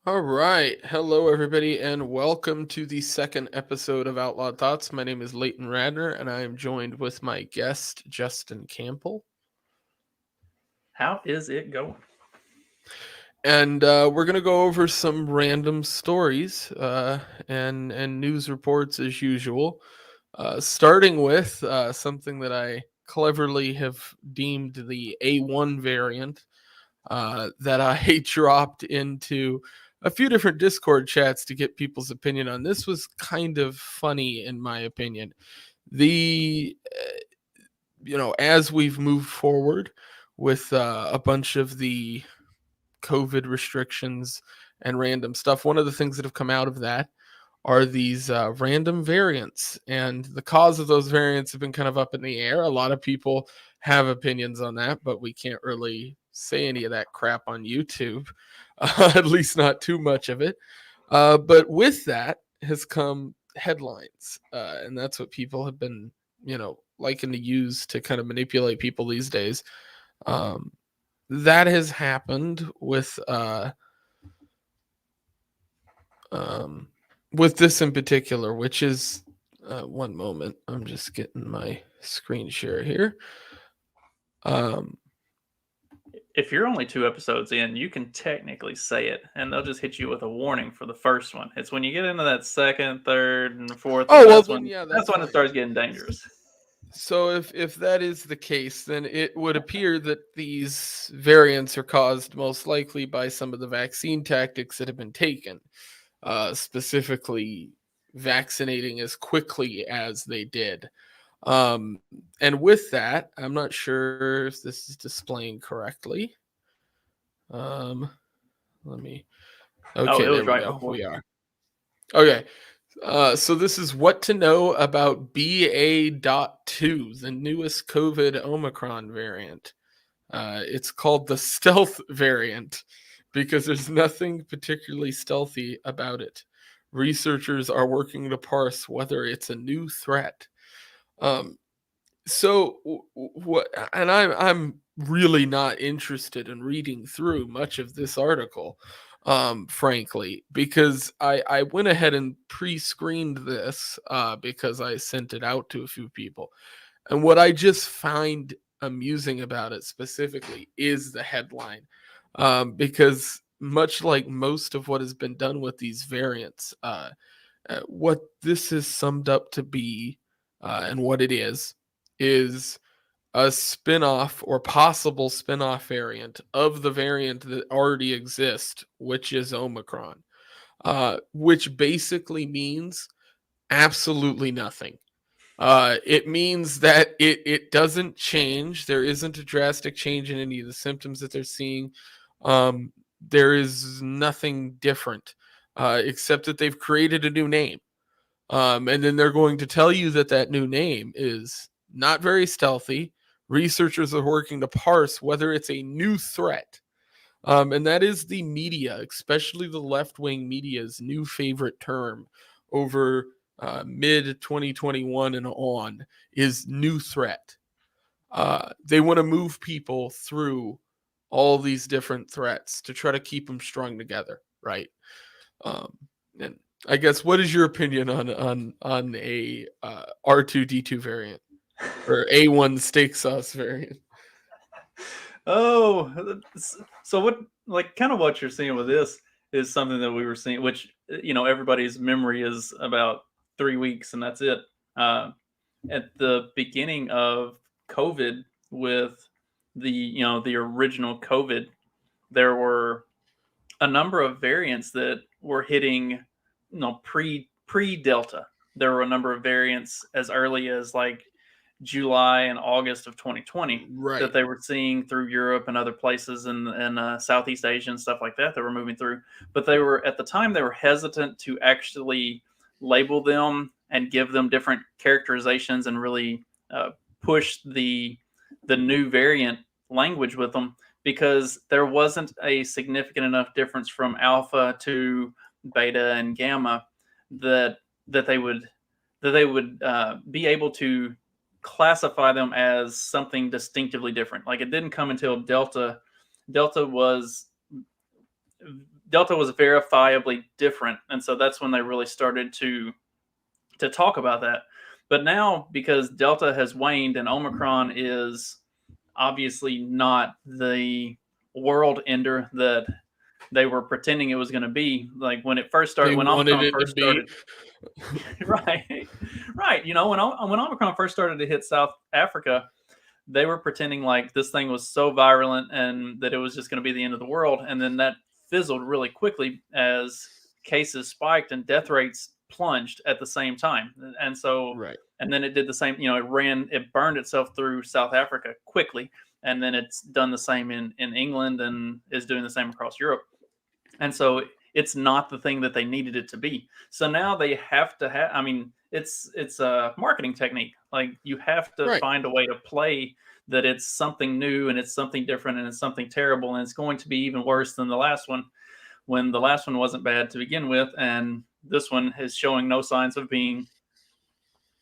All right. Hello, everybody, and welcome to the second episode of Outlawed Thoughts. My name is Leighton Radner, and I am joined with my guest, Justin Campbell. How is it going? And we're going to go over some random stories and news reports as usual, starting with something that I cleverly have deemed the A1 variant that I dropped into a few different Discord chats to get people's opinion on. This was kind of funny, in my opinion. The, as we've moved forward with a bunch of the COVID restrictions and random stuff, one of the things that have come out of that are these random variants, and the cause of those variants have been kind of up in the air. A lot of people have opinions on that, but we can't really say any of that crap on YouTube, at least not too much of it. But with that has come headlines, and that's what people have been, liking to use to kind of manipulate people these days. Um, that has happened um, with this in particular, which is one moment. I'm just getting my screen share here. Um, If you're only two episodes in, you can technically say it, and they'll just hit you with a warning for the first one. It's when you get into that second, third, and fourth one oh well, that's then when yeah, that's that's when it fine. starts getting dangerous. So if that is the case, then it would appear that these variants are caused most likely by some of the vaccine tactics that have been taken, specifically vaccinating as quickly as they did. And with that, I'm not sure if this is displaying correctly. Um, let me. Oh, Okay, it there was we right go. before. We are. Okay. So this is what to know about BA.2, the newest COVID Omicron variant. It's called the stealth variant because there's nothing particularly stealthy about it. Researchers are working to parse whether it's a new threat. Um, so what? And I'm really not interested in reading through much of this article, frankly, because I went ahead and pre-screened this because I sent it out to a few people, and what I just find amusing about it specifically is the headline, because much like most of what has been done with these variants, what this is summed up to be, and what it is a spin-off or possible spin-off variant of the variant that already exists, which is Omicron, which basically means absolutely nothing. It means that it doesn't change. There isn't a drastic change in any of the symptoms that they're seeing. Um, there is nothing different, except that they've created a new name. And then they're going to tell you that that new name is not very stealthy. Researchers are working to parse whether it's a new threat. And that is the media, especially the left wing media's new favorite term over mid 2021 and on is new threat. They want to move people through all these different threats to try to keep them strung together, right? Um, and I guess what is your opinion on a R2D2 variant or A1 steak sauce variant? Oh, so what? Like, kind of what you're seeing with this is something that we were seeing, which everybody's memory is about 3 weeks, and that's it. Uh, at the beginning of COVID, with the original COVID, there were a number of variants that were hitting, pre Delta. There were a number of variants as early as like July and August of 2020 that Right. they were seeing through Europe and other places in Southeast Asia and stuff like that were moving through. But they were, at the time, they were hesitant to actually label them and give them different characterizations and really push the new variant language with them, because there wasn't a significant enough difference from alpha to beta and gamma that that they would be able to classify them as something distinctively different. Like, it didn't come until Delta. Delta was Delta was verifiably different, and so that's when they really started to talk about that. But now, because Delta has waned and Omicron is obviously not the world ender that they were pretending it was going to be, like when it first started, They when wanted Omicron it to first be. started, right, right. When Omicron first started to hit South Africa, they were pretending like this thing was so virulent and that it was just going to be the end of the world, and then that fizzled really quickly as cases spiked and death rates plunged at the same time. And so, Right. and then it did the same. It burned itself through South Africa quickly, and then it's done the same in England and is doing the same across Europe. And so it's not the thing that they needed it to be. So now they have to have. I mean, it's a marketing technique. Like, you have to Right. find a way to play that it's something new and it's something different and it's something terrible and it's going to be even worse than the last one, when the last one wasn't bad to begin with, and this one is showing no signs of being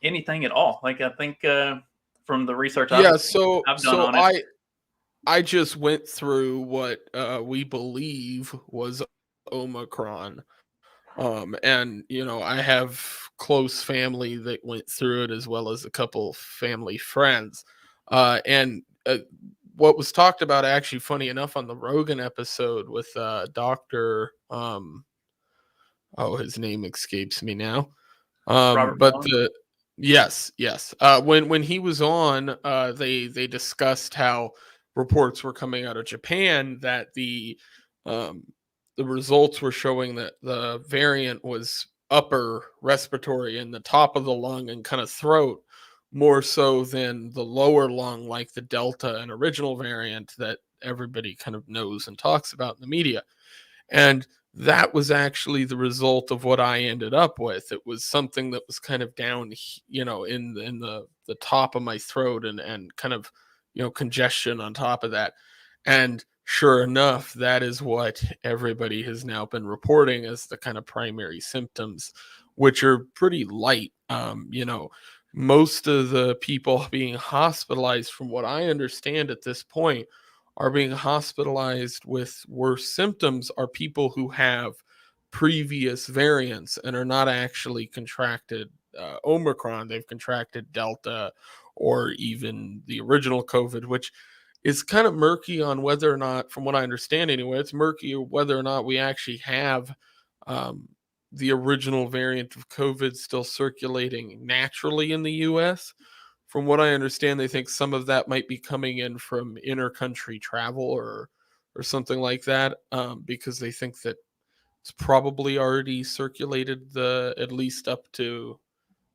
anything at all. Like, I think from the research Yeah. I've done So on it. I just went through what we believe was Omicron. And I have close family that went through it, as well as a couple family friends. And what was talked about, actually, funny enough, on the Rogan episode with Doctor, oh, his name escapes me now. Robert But Malone. the Yes, yes. When he was on, they discussed how reports were coming out of Japan that um, the results were showing that the variant was upper respiratory in the top of the lung and kind of throat, more so than the lower lung, like the Delta and original variant that everybody kind of knows and talks about in the media. And that was actually the result of what I ended up with. It was something that was kind of down, in the top of my throat, and kind of, congestion on top of that. And sure enough, that is what everybody has now been reporting as the kind of primary symptoms, which are pretty light. Most of the people being hospitalized, from what I understand at this point, are being hospitalized with worse symptoms are people who have previous variants and are not actually contracted Omicron. They've contracted Delta or even the original COVID, which is kind of murky on whether or not, from what I understand anyway, it's murky whether or not we actually have um, the original variant of COVID still circulating naturally in the US. From what I understand, they think some of that might be coming in from inter-country travel, or something like that, because they think that it's probably already circulated, the at least up to,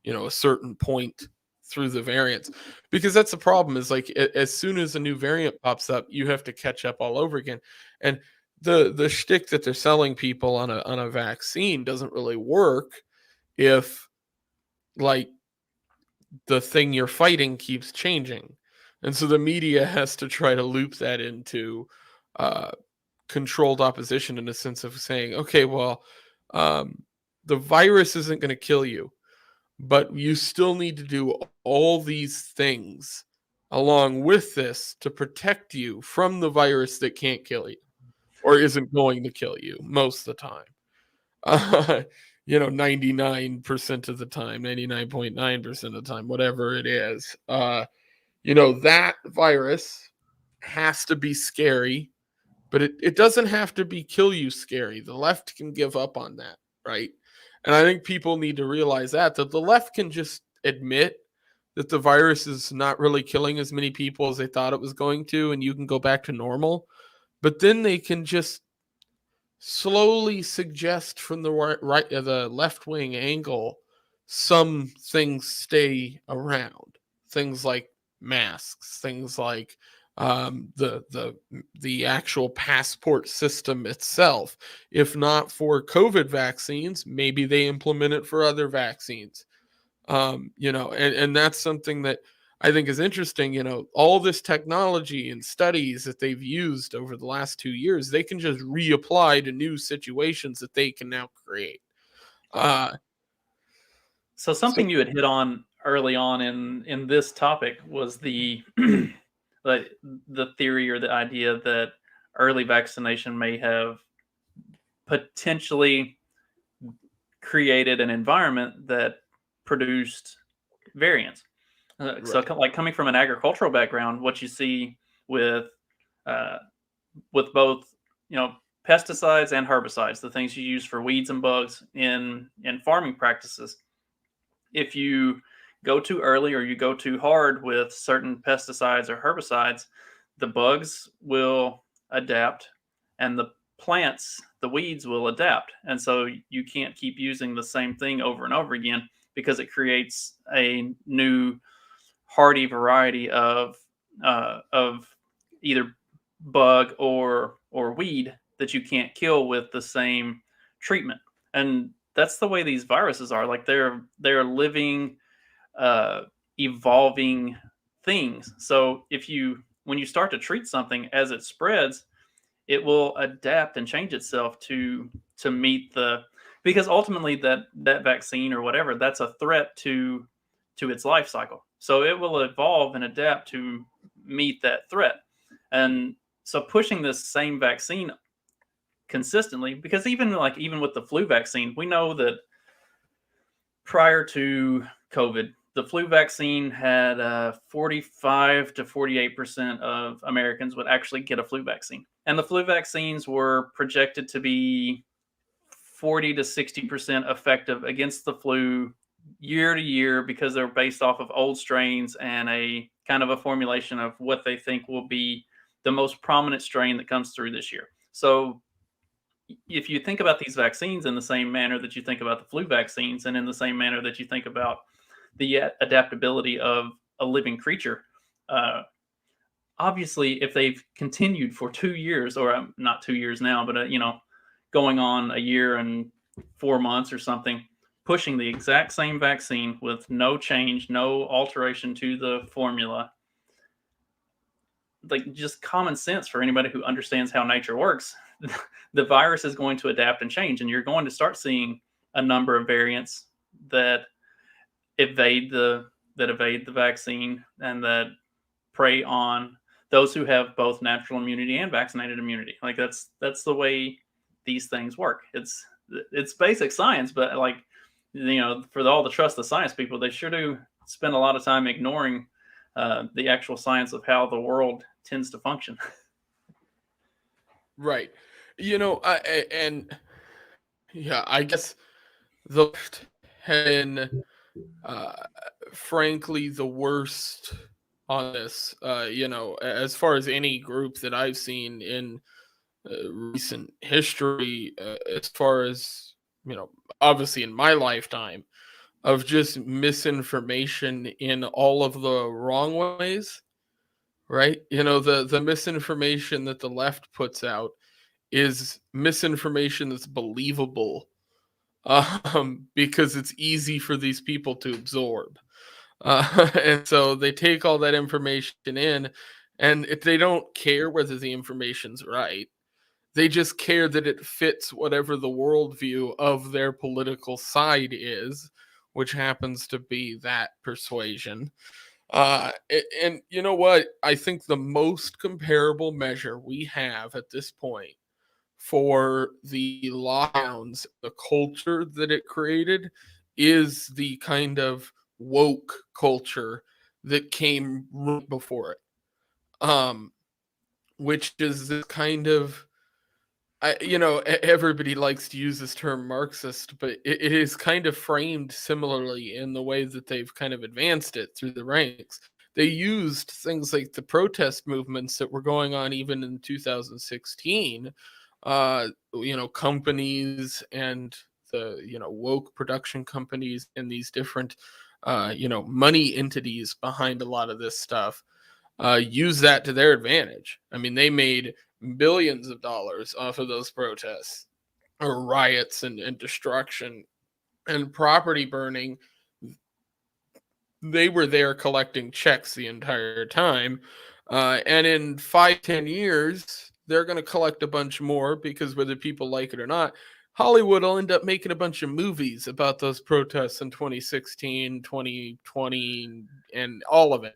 a certain point through the variants. Because that's the problem, is like, as soon as a new variant pops up, you have to catch up all over again. And the shtick that they're selling people on a vaccine doesn't really work if, like, the thing you're fighting keeps changing. And so the media has to try to loop that into uh, controlled opposition, in a sense of saying, okay, well, um, the virus isn't going to kill you, but you still need to do all these things along with this to protect you from the virus that can't kill you, or isn't going to kill you most of the time. 99% of the time, 99.9% of the time, whatever it is. That virus has to be scary, but it doesn't have to be kill you scary. The left can give up on that, right? And I think people need to realize that the left can just admit that the virus is not really killing as many people as they thought it was going to, and you can go back to normal. But then they can just slowly suggest from the the left wing angle, some things stay around. Things like masks, things like the actual passport system itself. If not for COVID vaccines, maybe they implement it for other vaccines. And that's something that I think is interesting. All this technology and studies that they've used over the last 2 years, they can just reapply to new situations that they can now create. uh So so something you had hit on early on in this topic was the like the theory or the idea that early vaccination may have potentially created an environment that produced variants. So, Right. like coming from an agricultural background, what you see with uh, both, you know, pesticides and herbicides, the things you use for weeds and bugs in farming practices. If you go too early or you go too hard with certain pesticides or herbicides, the bugs will adapt and the plants, the weeds will adapt. And so you can't keep using the same thing over and over again because it creates a new hardy variety of either bug or weed that you can't kill with the same treatment. And that's the way these viruses are. Like they're living, uh, evolving things. So if you when you start to treat something as it spreads, it will adapt and change itself to meet the because ultimately that vaccine or whatever, that's a threat to its life cycle. So it will evolve and adapt to meet that threat. And so pushing this same vaccine consistently, because even with the flu vaccine, we know that prior to COVID, the flu vaccine had 45 to 48% of Americans would actually get a flu vaccine. And the flu vaccines were projected to be 40 to 60% effective against the flu year to year because they're based off of old strains and a kind of a formulation of what they think will be the most prominent strain that comes through this year. So if you think about these vaccines in the same manner that you think about the flu vaccines and in the same manner that you think about the adaptability of a living creature, uh, obviously if they've continued for 2 years or not 2 years now, but going on a year and 4 months or something, pushing the exact same vaccine with no change, no alteration to the formula, like just common sense for anybody who understands how nature works, the virus is going to adapt and change, and you're going to start seeing a number of variants that evade the vaccine and that prey on those who have both natural immunity and vaccinated immunity. Like that's the way these things work. It's basic science, but like for all the trust the science people, they sure do spend a lot of time ignoring the actual science of how the world tends to function. Right. And yeah, I guess the left has been, uh, frankly, the worst on this. As far as any group that I've seen in recent history, as far as obviously in my lifetime of just misinformation in all of the wrong ways. Right? The misinformation that the left puts out is misinformation that's believable, because it's easy for these people to absorb. And so they take all that information in, and if they don't care whether the information's right, they just care that it fits whatever the worldview of their political side is, which happens to be that persuasion. And you know what? I think the most comparable measure we have at this point for the lockdowns, the culture that it created, is the kind of woke culture that came right before it. Um, which is this kind of everybody likes to use this term Marxist, but it is kind of framed similarly in the way that they've kind of advanced it through the ranks. They used things like the protest movements that were going on even in 2016, companies and the, woke production companies and these different, money entities behind a lot of this stuff, use that to their advantage. I mean, they made billions of dollars off of those protests or riots and destruction and property burning. They were there collecting checks the entire time. And in 5, 10 years, they're going to collect a bunch more because whether people like it or not, Hollywood will end up making a bunch of movies about those protests in 2016, 2020, and all of it.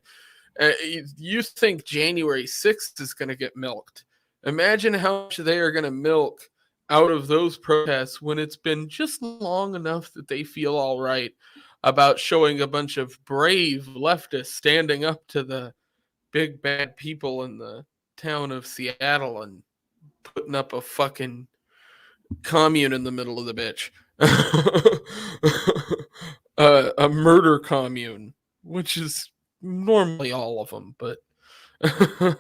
You think January 6th is going to get milked. Imagine how much they are going to milk out of those protests when it's been just long enough that they feel all right about showing a bunch of brave leftists standing up to the big bad people in the town of Seattle and putting up a fucking commune in the middle of the bitch. A murder commune, which is normally all of them, but Yeah.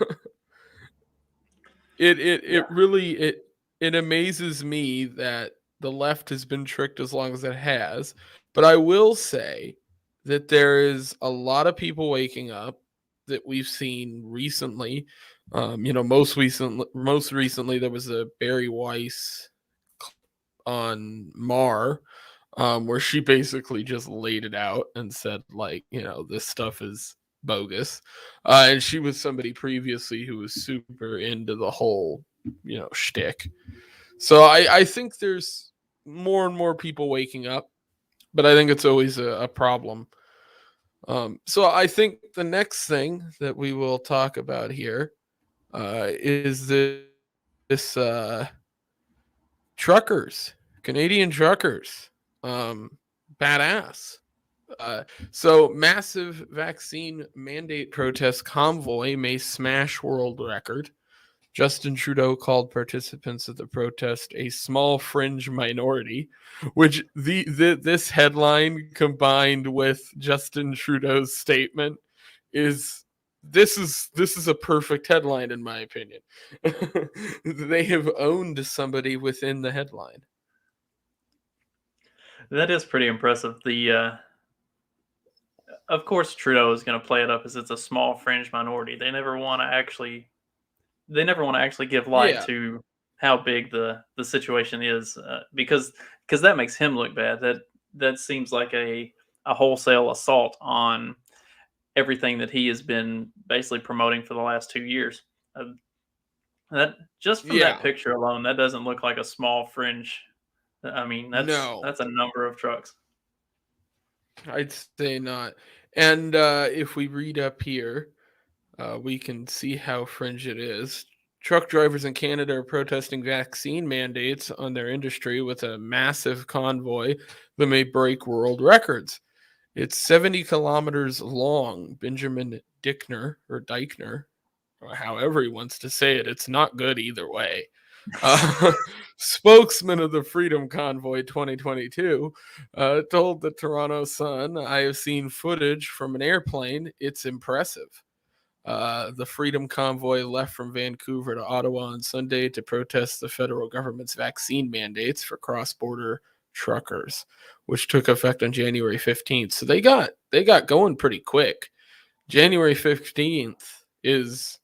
it really it amazes me that the left has been tricked as long as it has. But I will say that there is a lot of people waking up that we've seen recently. Most recently there was a Barry Weiss on Mar, where she basically just laid it out and said, like, this stuff is bogus. And she was somebody previously who was super into the whole, shtick. So I think there's more and more people waking up, but I think it's always a problem. So I think the next thing that we will talk about here is this truckers, Canadian truckers, um, badass. Uh, so massive vaccine mandate protest convoy may smash world record. Justin Trudeau called participants of the protest a small fringe minority, which this headline combined with Justin Trudeau's statement is this is a perfect headline in my opinion. They have owned somebody within the headline. That is pretty impressive. Of course, Trudeau is going to play it up as it's a small fringe minority. They never want to actually give light Yeah, to how big the situation is, because that makes him look bad. That seems like a wholesale assault on everything that he has been basically promoting for the last 2 years. Uh, that just from that yeah, picture alone, that doesn't look like a small fringe. I mean, no, that's a number of trucks. I'd say not. And if we read up here, we can see how fringe it is. Truck drivers in Canada are protesting vaccine mandates on their industry with a massive convoy that may break world records. It's 70 kilometers long. Benjamin Deichner, or however he wants to say it, it's not good either way. Uh, spokesman of the Freedom Convoy 2022 told the Toronto Sun, I have seen footage from an airplane. It's impressive. The Freedom Convoy left from Vancouver to Ottawa on Sunday to protest the federal government's vaccine mandates for cross-border truckers, which took effect on January 15th. So they got going pretty quick. January 15th is,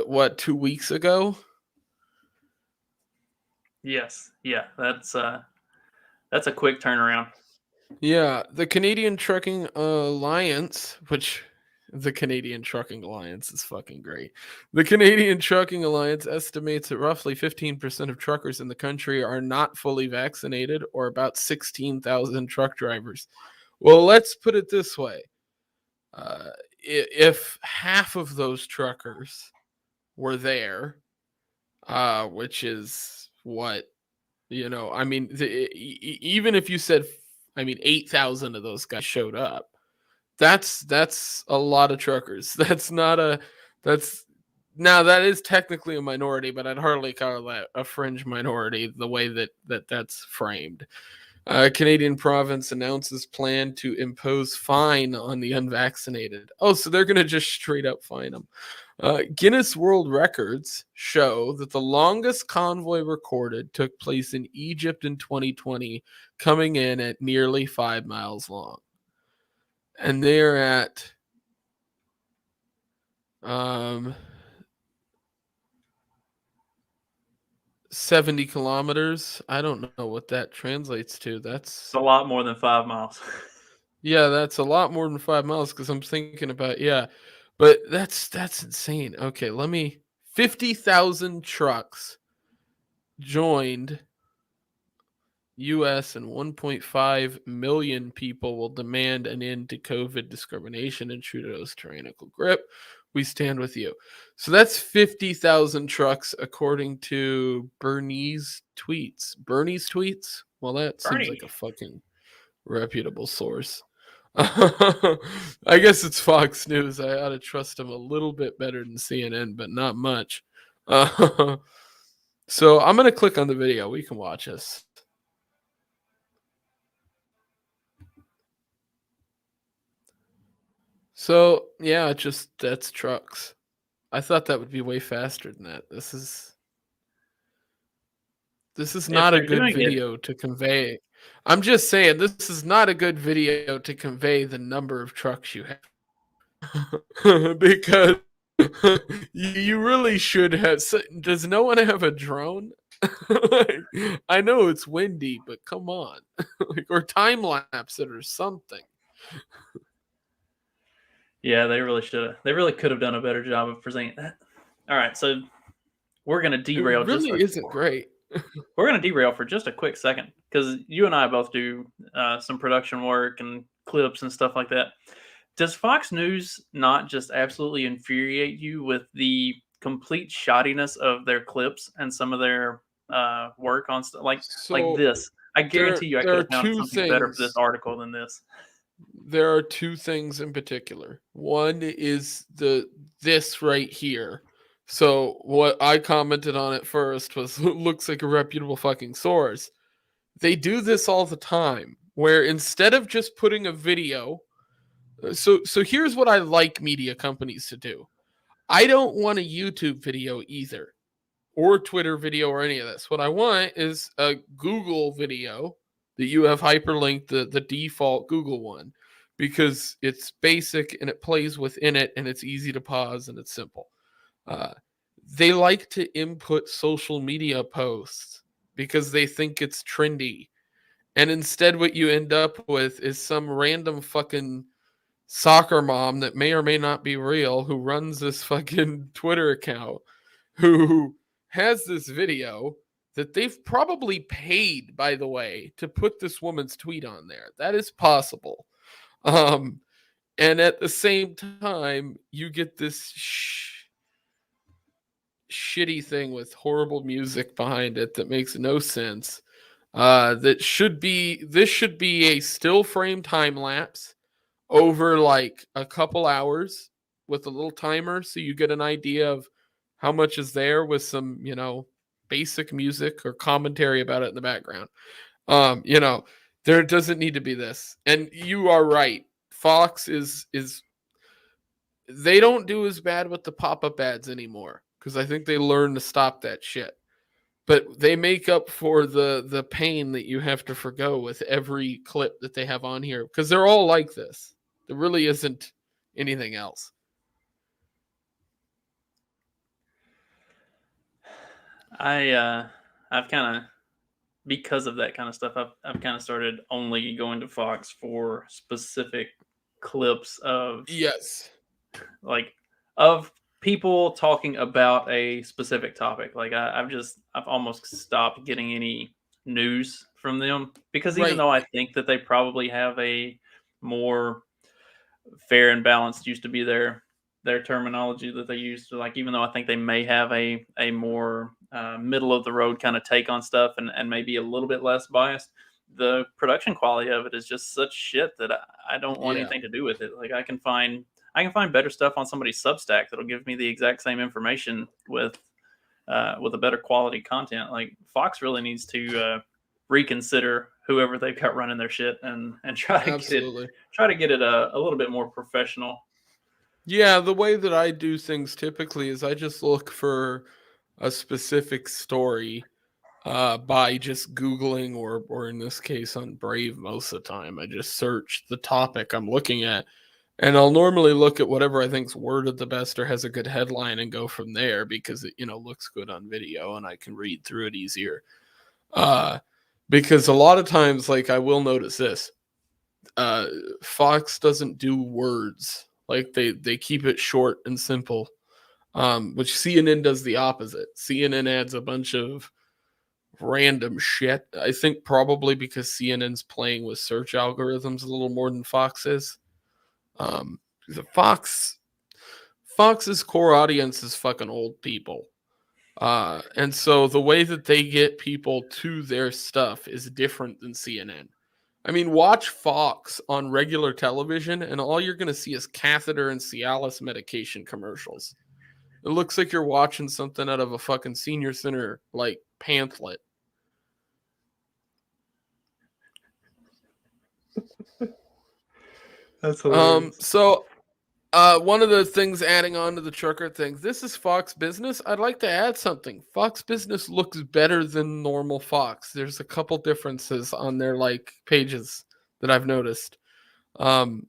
what, 2 weeks ago? Yes, yeah, that's a quick turnaround. Yeah, the Canadian Trucking Alliance, which the Canadian Trucking Alliance is fucking great. The Canadian Trucking Alliance estimates that roughly 15% of truckers in the country are not fully vaccinated, or about 16,000 truck drivers. Well, let's put it this way. If half of those truckers were there, which is what, I mean, even if you said, I mean, 8,000 of those guys showed up. That's a lot of truckers. That's not a that's now that is technically a minority, but I'd hardly call that a fringe minority the way that's framed. Canadian province announces plan to impose fine on the unvaccinated. Oh, so they're going to just straight up fine them. Guinness World Records show that the longest convoy recorded took place in Egypt in 2020, coming in at nearly 5 miles long. And they're at um, 70 kilometers. I don't know what that translates to. It's a lot more than 5 miles. Yeah, that's a lot more than 5 miles because I'm thinking about, yeah, but that's insane. Okay, 50,000 trucks joined US and 1.5 million people will demand an end to COVID discrimination and Trudeau's tyrannical grip. We stand with you. So that's 50,000 trucks according to Bernie's tweets. Bernie's tweets? Well, that seems like Bernie. a fucking reputable source. I guess it's Fox News. I ought to trust them a little bit better than CNN, but not much. So I'm going to click on the video. We can watch this. So, yeah, that's trucks. I thought that would be way faster than that. This is If not a they're good doing it, video to convey. I'm just saying, this is not a good video to convey the number of trucks you have. Because you really should have. Does no one have a drone? Like, I know it's windy, but come on. Like, or time lapse it or something. yeah, they really should have. They really could have done a better job of presenting that. All right, so we're gonna It derail just really isn't great. we're gonna derail for just a quick second because you and I both do some production work and clips and stuff like that. Does Fox News not just absolutely infuriate you with the complete shoddiness of their clips and some of their work on stuff like So this? I guarantee you, I there could are have found two something better for this things. article than this. There are two things in particular. One is this right here. So what I commented on it first was looks like a reputable fucking source. They do this all the time where instead of just putting a video, so here's what I like media companies to do. I don't want a YouTube video either or Twitter video or any of this. What I want is a Google video that you have hyperlinked the default Google one because it's basic and it plays within it and it's easy to pause and it's simple. Uh, they like to input social media posts because they think it's trendy. And instead, what you end up with is some random fucking soccer mom that may or may not be real who runs this fucking Twitter account who has this video that they've probably paid, by the way, to put this woman's tweet on there. That is possible. Um, and at the same time, you get this shitty thing with horrible music behind it that makes no sense. This should be a still frame time lapse over like a couple hours with a little timer so you get an idea of how much is there with some, basic music or commentary about it in the background. There doesn't need to be this. And you are right. Fox is they don't do as bad with the pop-up ads anymore because I think they learned to stop that shit. But they make up for the pain that you have to forgo with every clip that they have on here because they're all like this. There really isn't anything else. I've kind of because of that kind of stuff. I've kind of started only going to Fox for specific clips of Yes. like of people talking about a specific topic. Like I've almost stopped getting any news from them because even Right. though I think that they probably have a more fair and balanced used to be their terminology that they use to like even though I think they may have a more middle of the road kind of take on stuff and maybe a little bit less biased, the production quality of it is just such shit that I don't want Yeah. anything to do with it. Like I can find better stuff on somebody's Substack that'll give me the exact same information with a better quality content. Like Fox really needs to reconsider whoever they've got running their shit and Absolutely. try to get it a little bit more professional. Yeah, the way that I do things typically is I just look for a specific story by just Googling or in this case on Brave most of the time. I just search the topic I'm looking at. And I'll normally look at whatever I think's worded the best or has a good headline and go from there because it, looks good on video and I can read through it easier. Uh, because a lot of times, like I will notice this, uh, Fox doesn't do words. Like they keep it short and simple. Which CNN does the opposite. CNN adds a bunch of random shit. I think probably because CNN's playing with search algorithms a little more than Fox is. The Fox's core audience is fucking old people. And so the way that they get people to their stuff is different than CNN. I mean, watch Fox on regular television, and all you're going to see is catheter and Cialis medication commercials. It looks like you're watching something out of a fucking senior center like pamphlet. That's hilarious. One of the things adding on to the trucker thing, this is Fox Business. I'd like to add something. Fox Business looks better than normal Fox. There's a couple differences on their like pages that I've noticed. Um,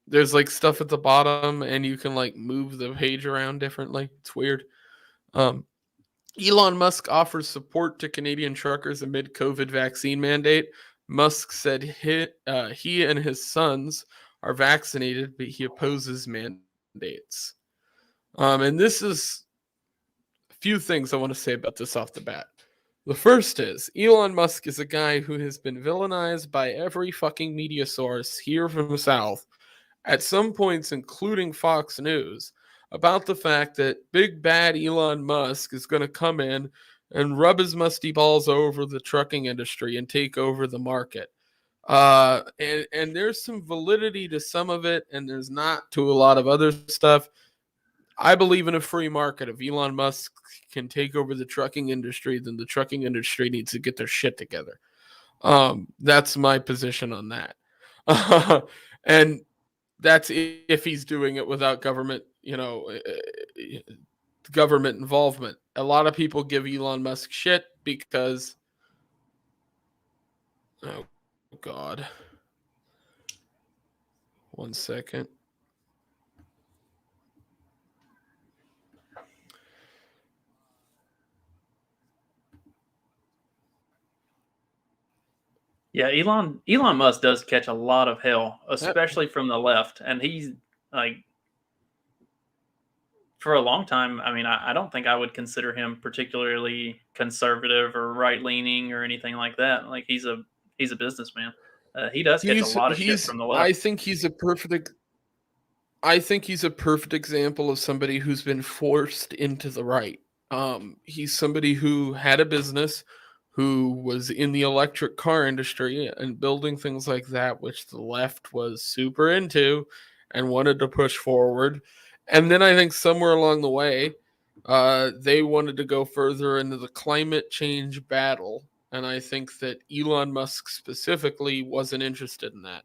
there's like stuff at the bottom, and you can like move the page around differently. It's weird. Um, Elon Musk offers support to Canadian truckers amid COVID vaccine mandate. Musk said he and his sons are vaccinated, but he opposes mandates. And this is a few things I want to say about this off the bat. The first is Elon Musk is a guy who has been villainized by every fucking media source here from the South at some points, including Fox News, about the fact that big bad Elon Musk is going to come in and rub his musty balls over the trucking industry and take over the market. And there's some validity to some of it, and there's not to a lot of other stuff. I believe in a free market. If Elon Musk can take over the trucking industry, then the trucking industry needs to get their shit together. That's my position on that. And that's if he's doing it without government, government involvement. A lot of people give Elon Musk shit because, oh God, 1 second. Yeah, Elon Musk does catch a lot of hell, especially from the left, and he's like, for a long time. I mean, I don't think I would consider him particularly conservative or right leaning or anything like that. Like he's a businessman. He does catch a lot of shit from the left. I think he's a perfect example of somebody who's been forced into the right. He's somebody who had a business, who was in the electric car industry and building things like that, which the left was super into and wanted to push forward. And then I think somewhere along the way, they wanted to go further into the climate change battle. And I think that Elon Musk specifically wasn't interested in that.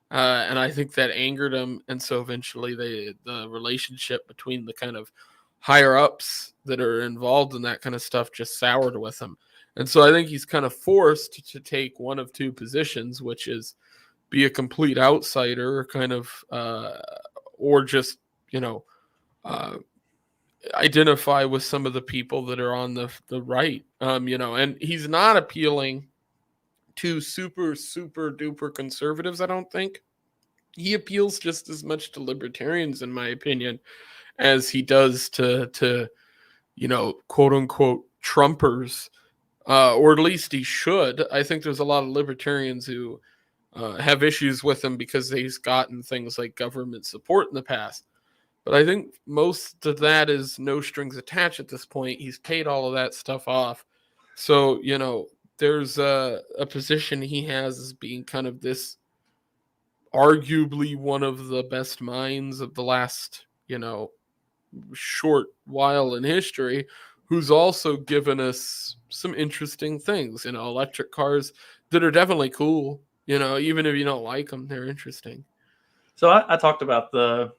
And I think that angered him, and so eventually the relationship between the kind of higher ups that are involved in that kind of stuff just soured with him. And so I think he's kind of forced to take one of two positions, which is be a complete outsider, kind of, or just uh, identify with some of the people that are on the right, and he's not appealing to super duper conservatives. I don't think he appeals just as much to libertarians, in my opinion, as he does to quote unquote Trumpers, or at least he should. I think there's a lot of libertarians who have issues with him because he's gotten things like government support in the past. But I think most of that is no strings attached at this point. He's paid all of that stuff off. So, there's a position he has as being kind of this arguably one of the best minds of the last, short while in history, who's also given us some interesting things, electric cars that are definitely cool. Even if you don't like them, they're interesting. So I talked about the,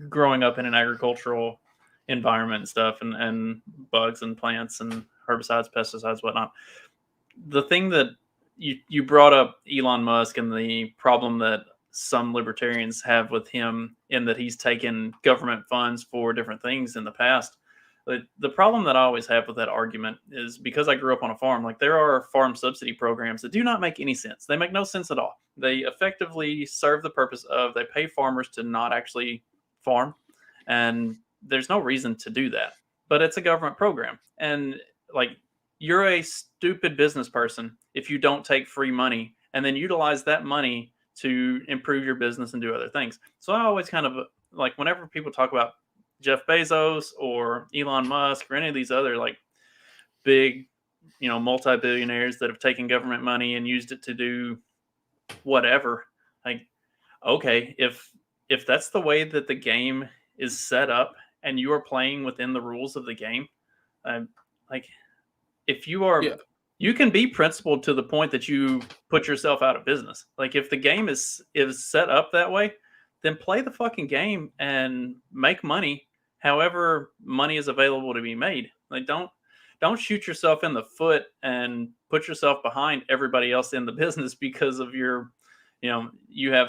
growing up in an agricultural environment and stuff, and bugs and plants and herbicides, pesticides, whatnot. The thing that you brought up Elon Musk and the problem that some libertarians have with him in that he's taken government funds for different things in the past. The problem that I always have with that argument is because I grew up on a farm, like there are farm subsidy programs that do not make any sense. They make no sense at all. They effectively serve the purpose of they pay farmers to not actually farm. And there's no reason to do that. But it's a government program. And like you're a stupid business person if you don't take free money and then utilize that money to improve your business and do other things. So I always kind of like whenever people talk about Jeff Bezos or Elon Musk or any of these other like big, multi-billionaires that have taken government money and used it to do whatever, like, okay, if that's the way that the game is set up and you are playing within the rules of the game, um, like if you Yeah. are, you can be principled to the point that you put yourself out of business. Like if the game is set up that way, then play the fucking game and make money however money is available to be made. Like don't shoot yourself in the foot and put yourself behind everybody else in the business because of your, you have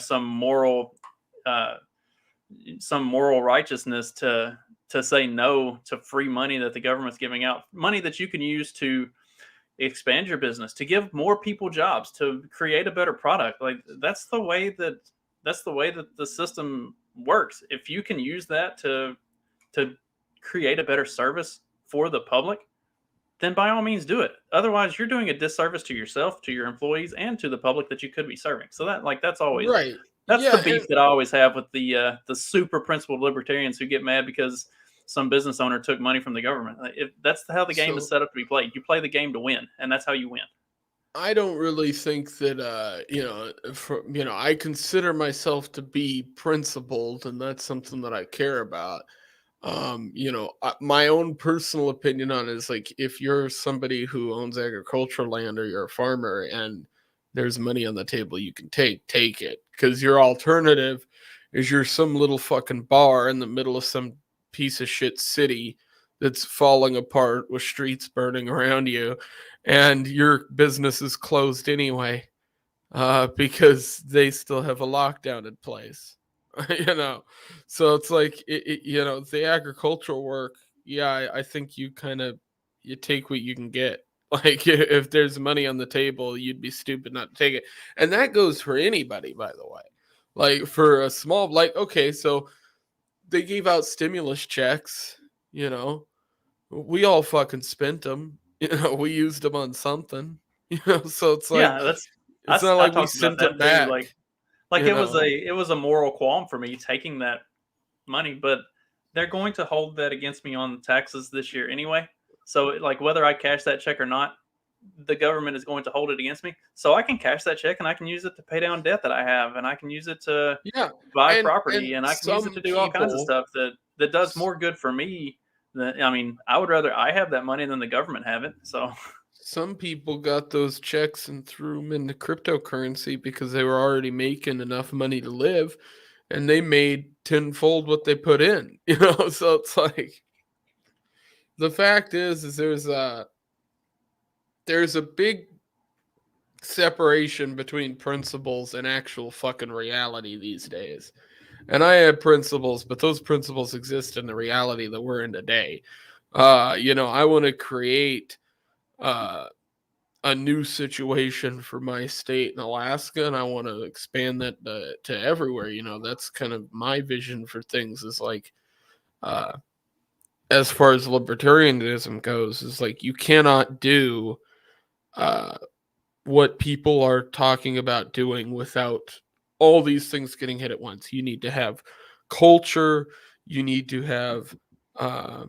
uh some moral righteousness to say no to free money that the government's giving out, money that you can use to expand your business, to give more people jobs, to create a better product. Like that's the way that the system works. If you can use that to create a better service for the public, then by all means do it. Otherwise, you're doing a disservice to yourself, to your employees, and to the public that you could be serving. So that's always, Right. that's the Yeah. beef And that I always have with the super principled libertarians who get mad because some business owner took money from the government. Like, if that's how the game is so set up to be played, you play the game to win, and that's how you win. I don't really think that, I consider myself to be principled, and that's something that I care about. My own personal opinion on it is like if you're somebody who owns agricultural land or you're a farmer and there's money on the table you can take it, because your alternative is you're some little fucking bar in the middle of some piece of shit city that's falling apart with streets burning around you, and your business is closed anyway, because they still have a lockdown in place. you know, so it's like the agricultural work. Yeah, I think you take what you can get. Like if there's money on the table, you'd be stupid not to take it, and that goes for anybody, by the way. Like for a small, like okay, so they gave out stimulus checks. You know, we all fucking spent them. We used them on something. So it's like Yeah, it's not I like we talked about sent that it too. back. Like You it was know, a moral qualm for me taking that money, but they're going to hold that against me on taxes this year anyway. So like whether I cash that check or not, the government is going to hold it against me. So I can cash that check and I can use it to pay down debt that I have, and I can use it to yeah, buy and property, and I can use it some to do all kinds of people stuff that does more good for me than, I mean, I would rather I have that money than the government have it. So some people got those checks and threw them into cryptocurrency because they were already making enough money to live, and they made tenfold what they put in. So it's like the fact is there's a big separation between principles and actual fucking reality these days. And I have principles, but those principles exist in the reality that we're in today. I want to create uh, a new situation for my state in Alaska, and I want to expand that to everywhere. That's kind of my vision for things. Is like, uh, as far as libertarianism goes, is like you cannot do uh, what people are talking about doing without all these things getting hit at once. You need to have culture. You need to have uh,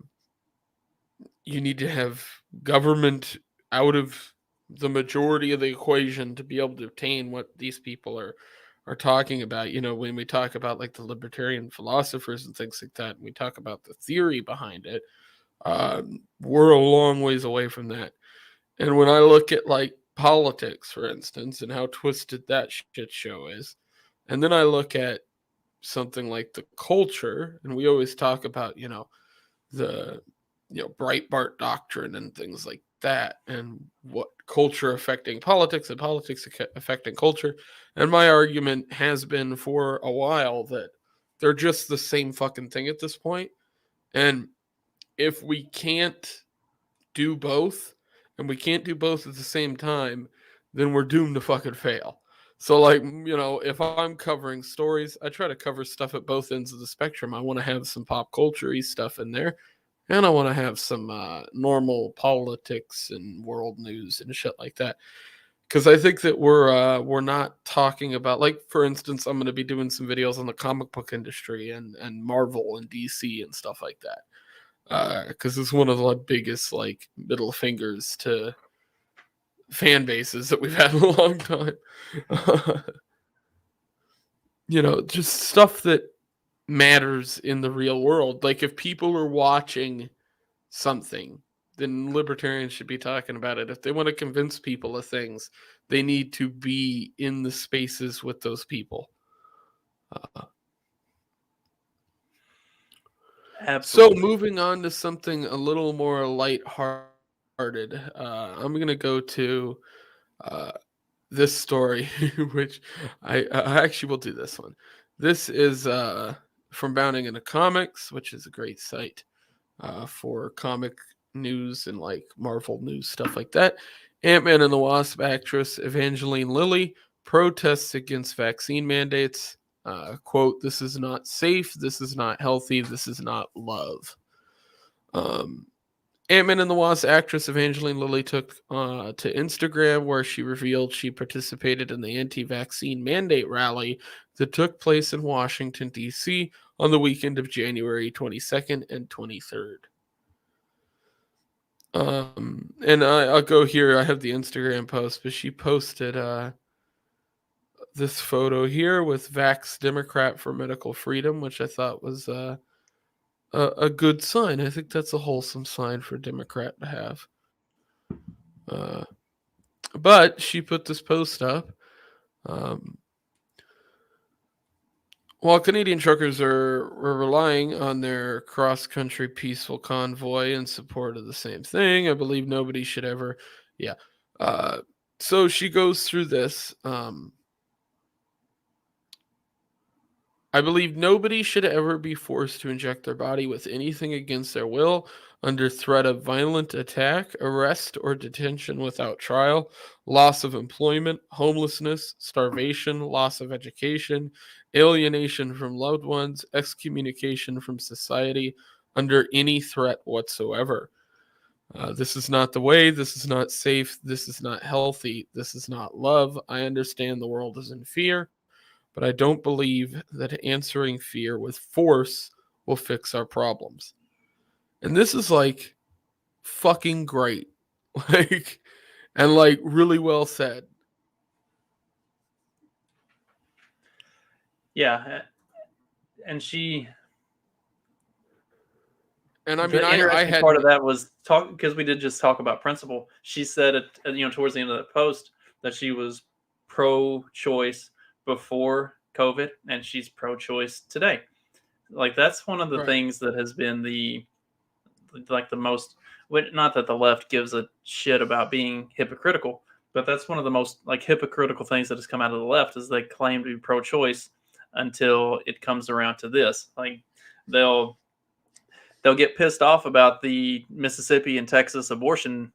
you need to have government out of the majority of the equation to be able to obtain what these people are talking about. When we talk about like the libertarian philosophers and things like that, and we talk about the theory behind it, we're a long ways away from that. And when I look at like politics, for instance, and how twisted that shit show is, and then I look at something like the culture, and we always talk about, the Breitbart doctrine and things like that, and what culture affecting politics and politics affecting culture. And my argument has been for a while that they're just the same fucking thing at this point. And if we can't do both, and we can't do both at the same time, then we're doomed to fucking fail. So, like, if I'm covering stories, I try to cover stuff at both ends of the spectrum. I want to have some pop culture stuff in there, and I want to have some normal politics and world news and shit like that. because I think that we're not talking about, like, for instance, I'm going to be doing some videos on the comic book industry and Marvel and DC and stuff like that, because it's one of the biggest like middle fingers to fan bases that we've had in a long time. Just stuff that matters in the real world. Like, if people are watching something, then libertarians should be talking about it. If they want to convince people of things, they need to be in the spaces with those people. So Absolutely. moving on to something a little more lighthearted, I'm going to go to uh, this story, which I actually will do this one. This is from Bounding into Comics, which is a great site for comic news and like Marvel news, stuff like that. Ant-Man and the Wasp actress Evangeline Lilly protests against vaccine mandates. Quote, "This is not safe. This is not healthy. This is not love." Um, Ant-Man and the Wasp actress Evangeline Lilly took to Instagram, where she revealed she participated in the anti-vaccine mandate rally that took place in Washington, D.C. on the weekend of January 22nd and 23rd. And I'll go here. I have the Instagram post, but she posted this photo here with Vax Democrat for Medical Freedom, which I thought was a good sign. I think that's a wholesome sign for a Democrat to have. But she put this post up. Um, While Canadian truckers were relying on their cross-country peaceful convoy in support of the same thing, I believe nobody should ever. Yeah. Uh, so she goes through this. I believe nobody should ever be forced to inject their body with anything against their will under threat of violent attack, arrest, or detention without trial, loss of employment, homelessness, starvation, loss of education, alienation from loved ones, excommunication from society under any threat whatsoever. This is not the way. This is not safe. This is not healthy. This is not love. I understand the world is in fear, but I don't believe that answering fear with force will fix our problems. And this is like fucking great. Like, and like really well said. Yeah, and she. And I mean, The I interesting part of hadn't. that was talk because we did just talk about principle. She said it, towards the end of the post that she was pro-choice before COVID, and she's pro-choice today. Like that's one of the Right. things that has been the most. Not that the left gives a shit about being hypocritical, but that's one of the most like hypocritical things that has come out of the left is they claim to be pro-choice until it comes around to this. Like they'll they'll get pissed off about the Mississippi and Texas abortion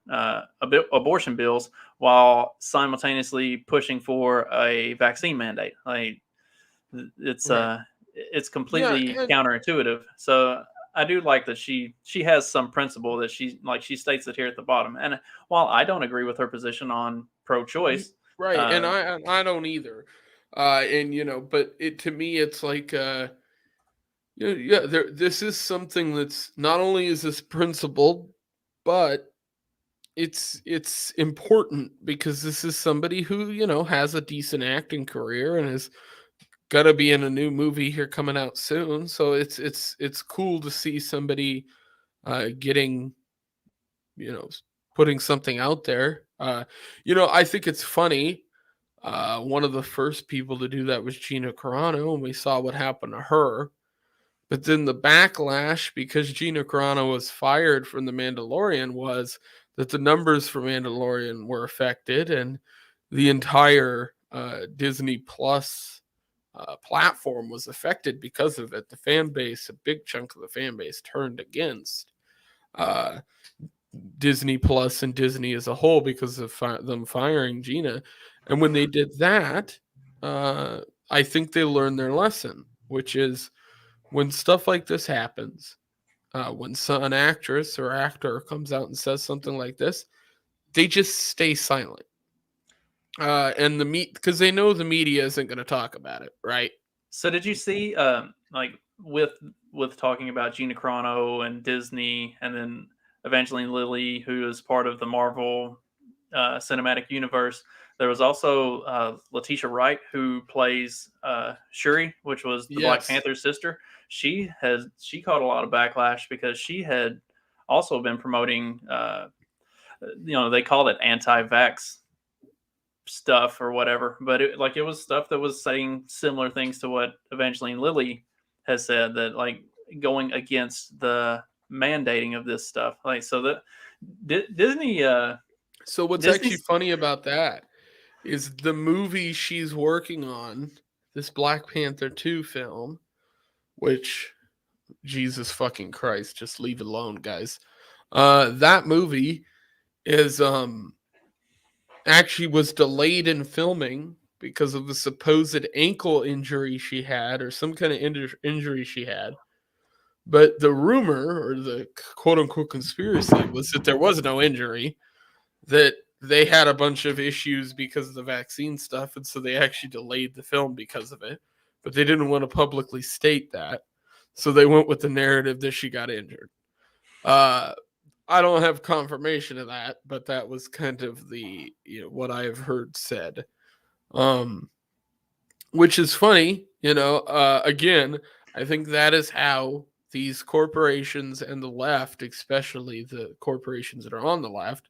bills while simultaneously pushing for a vaccine mandate. Like it's Right. it's Yeah. completely And counterintuitive. So I do like that she has some principle that she states it here at the bottom. And while I don't agree with her position on pro-choice, right. And uh, I don't either. And but it to me it's like yeah, this is something that's not only is this principled, but it's important because this is somebody who, has a decent acting career and is gonna be in a new movie here coming out soon. So it's cool to see somebody getting, putting something out there. I think it's funny. One of the first people to do that was Gina Carano, and we saw what happened to her. But then the backlash, because Gina Carano was fired from The Mandalorian, was that the numbers for Mandalorian were affected, and the entire Disney Plus platform was affected because of it. The fan base, a big chunk of the fan base, turned against uh, Disney Plus and Disney as a whole because of them firing Gina. And when they did that, uh, I think they learned their lesson, which is when stuff like this happens, when an actress or actor comes out and says something like this, they just stay silent. And because they know the media isn't going to talk about it, right? So did you see like with talking about Gina Carano and Disney, and then Evangeline Lilly, who is part of the Marvel cinematic universe? There was also Letitia Wright, who plays Shuri, which was the Black Yes. Panther's sister. She caught a lot of backlash because she had also been promoting. They called it anti-vax stuff or whatever, but it was stuff that was saying similar things to what Evangeline Lilly has said, that like going against the mandating of this stuff. Like so that Disney So what's actually Disney's funny about that is the movie she's working on, this Black Panther 2 film, which Jesus fucking Christ, just leave it alone, guys. That movie is actually was delayed in filming because of the supposed ankle injury she had, or some kind of injury she had. But the rumor, or the quote unquote conspiracy, was that there was no injury, that they had a bunch of issues because of the vaccine stuff, and so they actually delayed the film because of it. But they didn't want to publicly state that, so they went with the narrative that she got injured. Uh, I don't have confirmation of that, but that was kind of the what I have heard said. Um, which is funny, again, I think that is how these corporations and the left, especially the corporations that are on the left,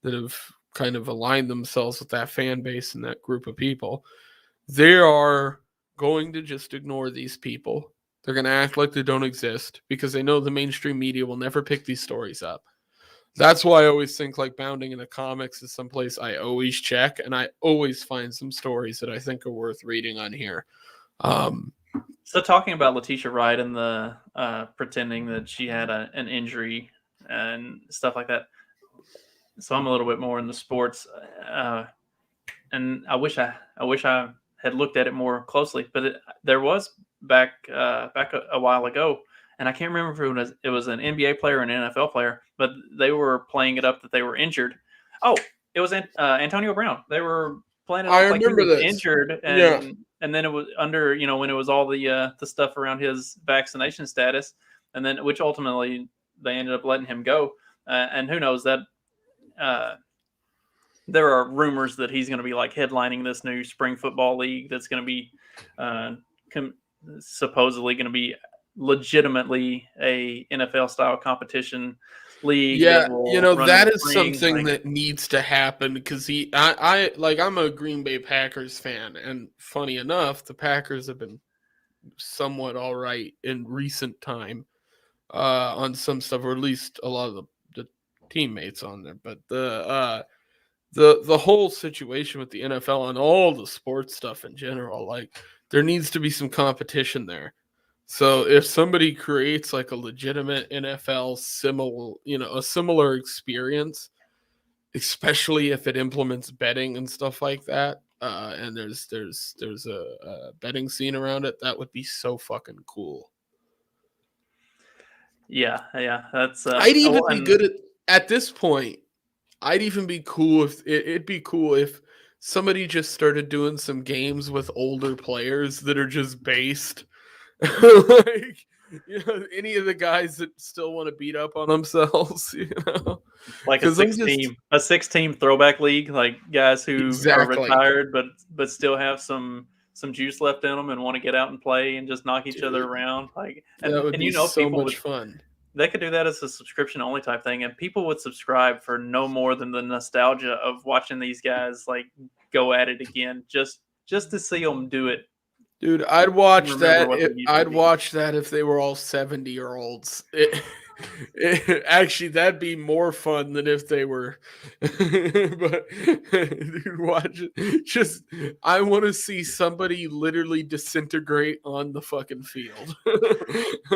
that have kind of aligned themselves with that fan base and that group of people, they are going to just ignore these people. They're going to act like they don't exist because they know the mainstream media will never pick these stories up. That's why I always think like Bounding into Comics is someplace I always check, and I always find some stories that I think are worth reading on here. Um, So talking about Letitia Wright and the pretending that she had an injury and stuff like that. So I'm a little bit more in the sports, and I wish I had looked at it more closely. But there was back a while ago, and I can't remember if it was an NBA player or an NFL player, but they were playing it up that they were injured. Oh, it was Antonio Brown. They were playing it I off like he remember was this. injured, Yeah. and then it was under when it was all the stuff around his vaccination status, and then which ultimately they ended up letting him go. And who knows that. Uh, there are rumors that he's going to be like headlining this new spring football league that's going to be uh, supposedly going to be legitimately a NFL style competition league that Yeah, will run in that the is spring. something Like, that needs to happen because I'm a Green Bay Packers fan, and funny enough, the Packers have been somewhat all right in recent time on some stuff, or at least a lot of the teammates on there. But the whole situation with the NFL and all the sports stuff in general, like there needs to be some competition there. So if somebody creates like a legitimate NFL a similar experience, especially if it implements betting and stuff like that, and there's a betting scene around it, that would be so fucking cool. yeah, that's I'd even oh, be and good at this point. I'd even be cool if it'd be cool if somebody just started doing some games with older players that are just based like any of the guys that still want to beat up on themselves, like because I'm just a 6 team throwback league, like guys who are exactly, retired but still have some juice left in them and want to get out and play and just knock each other dude, around. Like, that would and be so people would. much fun. They could do that as a subscription only type thing, and people would subscribe for no more than the nostalgia of watching these guys like go at it again, just to see them do it. Dude, I'd watch Remember that. what they used to I'd be. watch that if they were all 70-year-olds. Actually, that'd be more fun than if they were. But dude, watch it. Just, I want to see somebody literally disintegrate on the fucking field.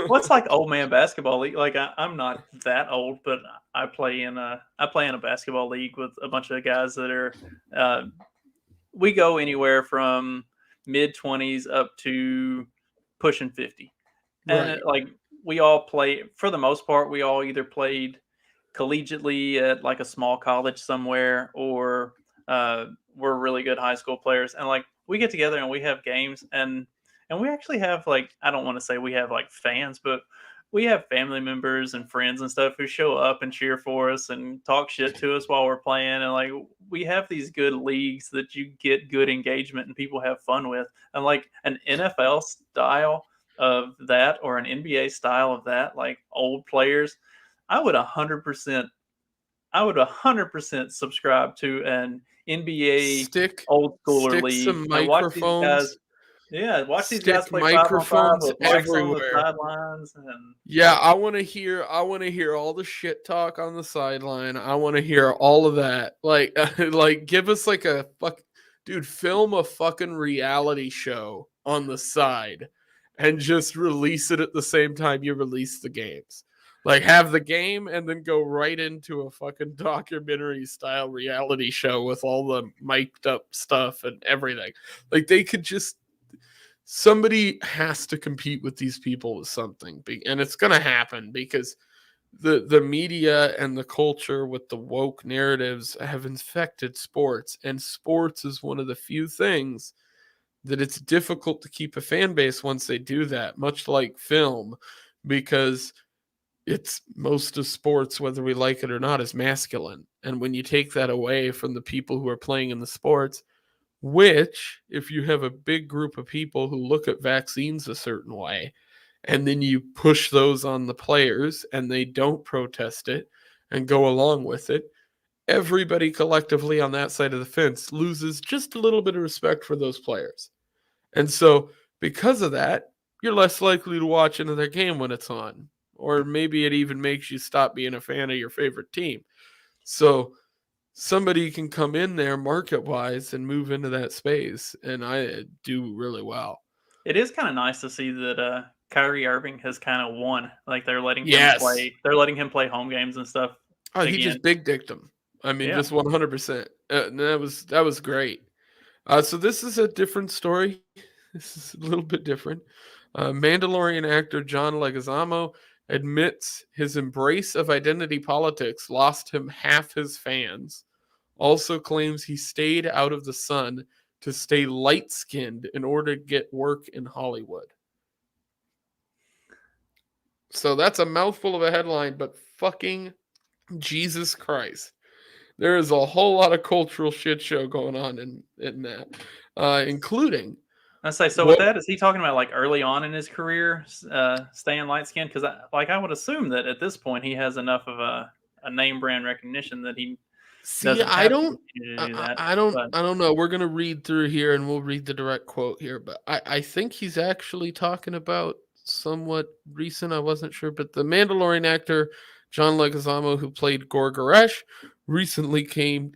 What's like old man basketball league? Like I'm not that old, but I play in a basketball league with a bunch of guys that are. Uh, we go anywhere from mid 20s up to pushing 50. And Right. like we all play for the most part, we all either played collegiately at like a small college somewhere, or we're really good high school players, and like we get together and we have games, and we actually have like, I don't want to say we have like fans, but we have family members and friends and stuff who show up and cheer for us and talk shit to us while we're playing, and like we have these good leagues that you get good engagement and people have fun with, and like an NFL style of that or an NBA style of that, like old players, I would 100%. I would 100% subscribe to an NBA Stick old schooler stick league some and watch these guys. microphones. Yeah, watch these guys Stick play 5-on-5 microphones with mics on the everywhere. sidelines, and Yeah, I want to hear all the shit talk on the sideline. I want to hear all of that. Like like give us like a fuck dude, film a fucking reality show on the side and just release it at the same time you release the games. Like have the game and then go right into a fucking documentary style reality show with all the mic'd up stuff and everything. Like they could just somebody has to compete with these people with something, and it's going to happen because the media and the culture with the woke narratives have infected sports, and sports is one of the few things that it's difficult to keep a fan base once they do that, much like film, because it's most of sports, whether we like it or not, is masculine, and when you take that away from the people who are playing in the sports, which, if you have a big group of people who look at vaccines a certain way, and then you push those on the players and they don't protest it and go along with it, everybody collectively on that side of the fence loses just a little bit of respect for those players. And so, because of that, you're less likely to watch another game when it's on. Or maybe it even makes you stop being a fan of your favorite team. So, somebody can come in there market wise and move into that space, and I do really well. it is kind of nice to see that Kyrie Irving has kind of won. Like Yes. they're letting him play home games and stuff Oh, he again. just big dicked him. I mean, Yeah, just 100%. And that was great. So this is a different story. This is a little bit different. Mandalorian actor John Leguizamo admits his embrace of identity politics lost him half his fans. Also claims he stayed out of the sun to stay light skinned in order to get work in Hollywood. So that's a mouthful of a headline, but fucking Jesus Christ. There is a whole lot of cultural shit show going on in that, including I say, so with what. that, is he talking about like early on in his career, staying light skinned? Because I would assume that at this point he has enough of a name brand recognition that he See, doesn't I have to don't, continue to I, do I that. I don't, But I don't know. We're gonna read through here, and we'll read the direct quote here. But I think he's actually talking about somewhat recent. I wasn't sure, but the Mandalorian actor John Leguizamo, who played Gorgoresh, recently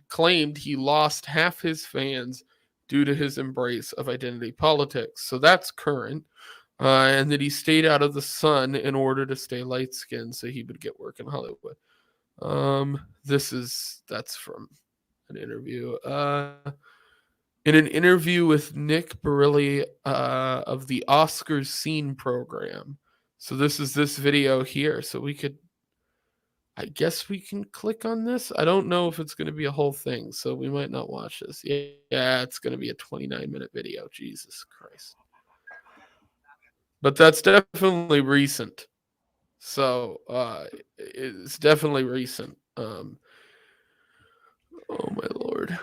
claimed he lost half his fans due to his embrace of identity politics. So that's current, and that he stayed out of the sun in order to stay light skinned, so he would get work in Hollywood. That's from an interview. In an interview with Nick Barilli of the Oscars Scene Program. So this is this video here. So I guess we can click on this. I don't know if it's going to be a whole thing, so we might not watch this. Yeah, it's going to be a 29-minute video. Jesus Christ. But that's definitely recent. So it's definitely recent. Oh my lord.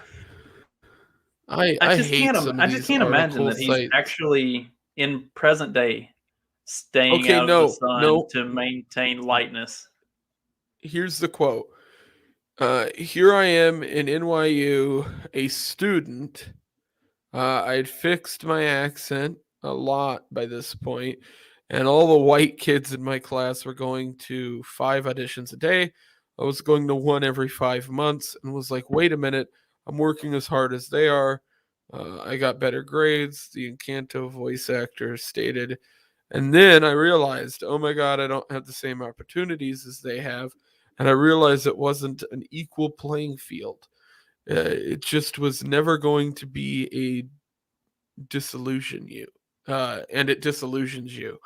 I hate some of I just these can't imagine article that he's sites. actually in present day staying Okay, out of the no, sun no. to maintain lightness. Here's the quote. Here I am in NYU, a student. I'd fixed my accent a lot by this point, and all the white kids in my class were going to 5 auditions a day. I was going to one every 5 months and was like, wait a minute, I'm working as hard as they are. I got better grades, the Encanto voice actor stated. And then I realized, oh my God, I don't have the same opportunities as they have. And I realized it wasn't an equal playing field. It just was never going to be a disillusion you. And it disillusions you.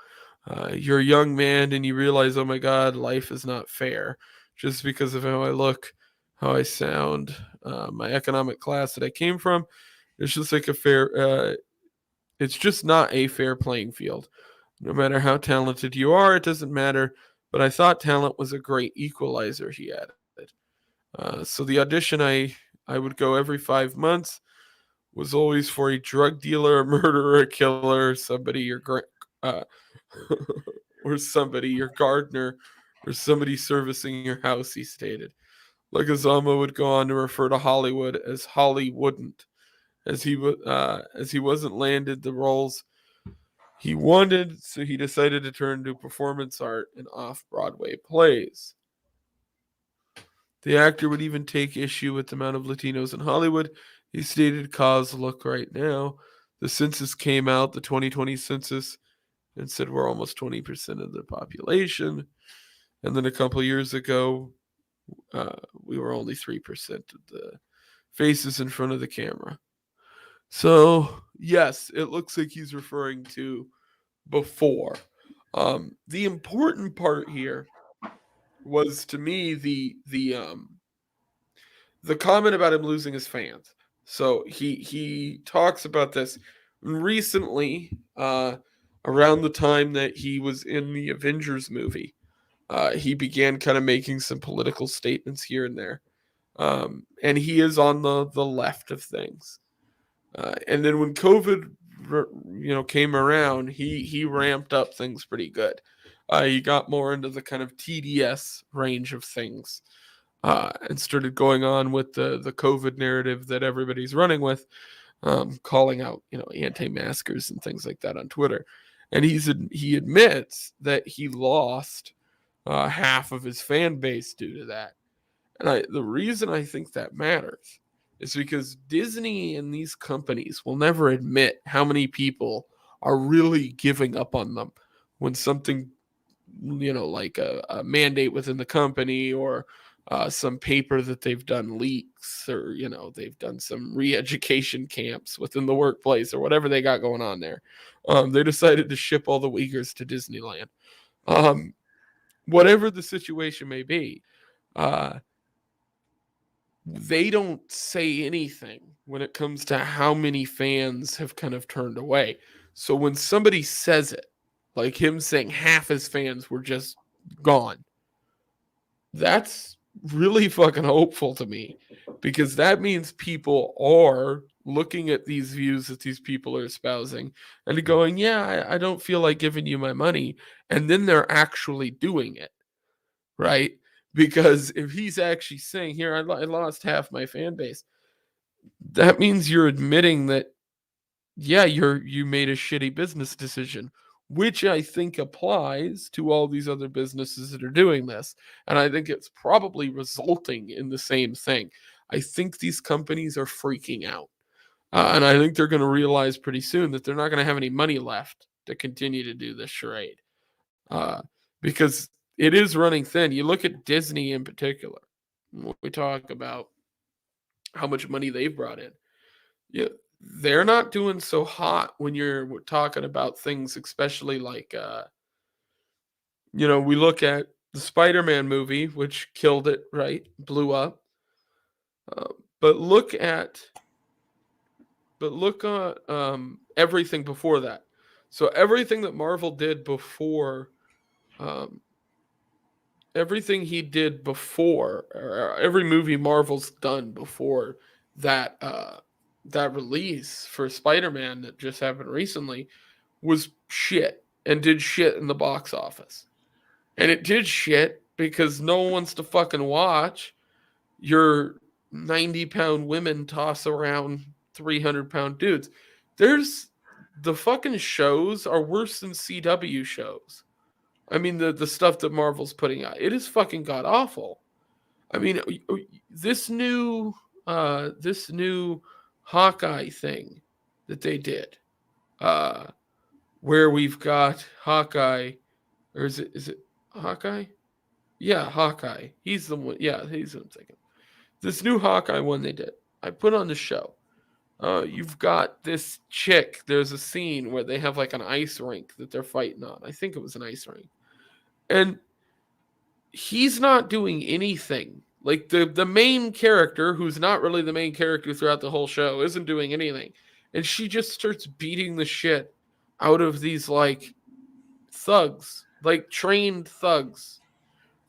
You're a young man and you realize, oh my God, life is not fair just because of how I look. how I sound, my economic class that I came from. It's just like a fair. It's just not a fair playing field. No matter how talented you are, it doesn't matter. But I thought talent was a great equalizer. He added. So the audition I would go every 5 months was always for a drug dealer, a murderer, a killer, somebody uh, or somebody your gardener, or somebody servicing your house. He stated. Leguizamo would go on to refer to Hollywood as Holly wouldn't, as he wasn't landed the roles he wanted, so he decided to turn to performance art and off-Broadway plays. The actor would even take issue with the amount of Latinos in Hollywood. He stated, "Cause look right now. The census came out, the 2020 census, and said we're almost 20% of the population. And then a couple years ago, we were only 3% of the faces in front of the camera." So, yes, it looks like he's referring to before. The important part here was to me the comment about him losing his fans. So he talks about this recently, around the time that he was in the Avengers movie. He began kind of making some political statements here and there, and he is on the left of things. And then when COVID, came around, he ramped up things pretty good. He got more into the kind of TDS range of things, and started going on with the COVID narrative that everybody's running with, calling out anti-maskers and things like that on Twitter. And he admits that he lost half of his fan base due to that. And the reason I think that matters is because Disney and these companies will never admit how many people are really giving up on them when something, like a mandate within the company, or some paper that they've done leaks, or, they've done some re education camps within the workplace, or whatever they got going on there. They decided to ship all the Uyghurs to Disneyland. Um, Whatever the situation may be, uh, they don't say anything when it comes to how many fans have kind of turned away. So when somebody says it, like him saying half his fans were just gone, that's really fucking hopeful to me, because that means people are looking at these views that these people are espousing and going, yeah, I don't feel like giving you my money. And then they're actually doing it, right? Because if he's actually saying, here, I lost half my fan base, that means you're admitting that, yeah, you made a shitty business decision, which I think applies to all these other businesses that are doing this. And I think it's probably resulting in the same thing. I think these companies are freaking out. And I think they're going to realize pretty soon that they're not going to have any money left to continue to do this charade. Because it is running thin. You look at Disney in particular. We talk about how much money they've brought in. Yeah, they're not doing so hot when you're talking about things, especially like, we look at the Spider-Man movie, which killed it, right? Blew up. Uh, but look at everything before that. So everything that Marvel did before, um, everything he did before, or every movie Marvel's done before that release for Spider-Man that just happened recently, was shit and did shit in the box office. And it did shit because no one wants to fucking watch your 90-pound women toss around 300-pound dudes. The fucking shows are worse than CW shows. I mean, the stuff that Marvel's putting out, it is fucking god awful. I mean, this new Hawkeye thing that they did, uh, where we've got Hawkeye, or is it Hawkeye? Yeah, Hawkeye. He's the one. Yeah, he's what I'm thinking. This new Hawkeye one they did. I put on the show. You've got this chick. There's a scene where they have like an ice rink that they're fighting on. I think it was an ice rink, and he's not doing anything Like the main character, who's not really the main character throughout the whole show, isn't doing anything. And she just starts beating the shit out of these like thugs, like trained thugs.